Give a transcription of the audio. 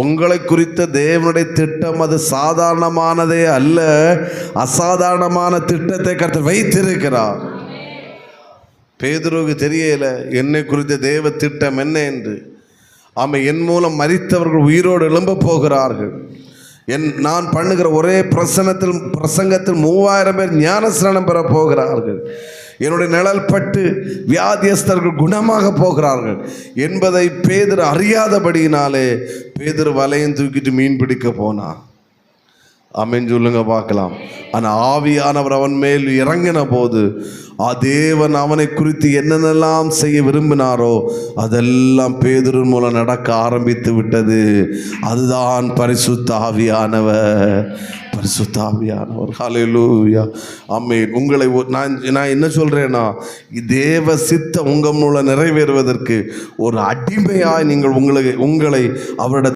உங்களை குறித்த தேவனுடைய திட்டம் அது சாதாரணமானதே அல்ல. அசாதாரணமான திட்டத்தை கர்த்தர் வைத்திருக்கிறார். பேதுருவுக்கு தெரியல என்னை குறித்த தேவ திட்டம் என்ன என்று. என் மூலம் மரித்தவர்கள் உயிரோடு எழும்ப போகிறார்கள். நான் பண்ணுகிற ஒரே பிரசங்கத்தில் 3000 பேர் ஞானஸ்நானம் பெற போகிறார்கள். என்னுடைய நிழல் பட்டு வியாதியஸ்தர்கள் குணமாக போகிறார்கள் என்பதை பேதுரு அறியாதபடியினாலே பேதுரு வலையும் தூக்கிட்டு மீன் பிடிக்க போனான். ஆமென் சொல்லுங்க பார்க்கலாம். ஆனால் ஆவியானவர் அவன் மேல் இறங்கின போது தேவன் அவனை குறித்து என்னென்னலாம் செய்ய விரும்பினாரோ அதெல்லாம் பேதுரு மூலம் நடக்க ஆரம்பித்து விட்டது. அதுதான் பரிசுத்த ஆவியானவர். பரிசுத்த ஆவியானவர். ஹல்லேலூயா. ஆமென். உங்களை நான் என்ன சொல்றேன்னா, தேவ சித்தம் உங்கள் மூலம் நிறைவேறுவதற்கு ஒரு அடிமையாய் நீங்கள் உங்களை அவருடைய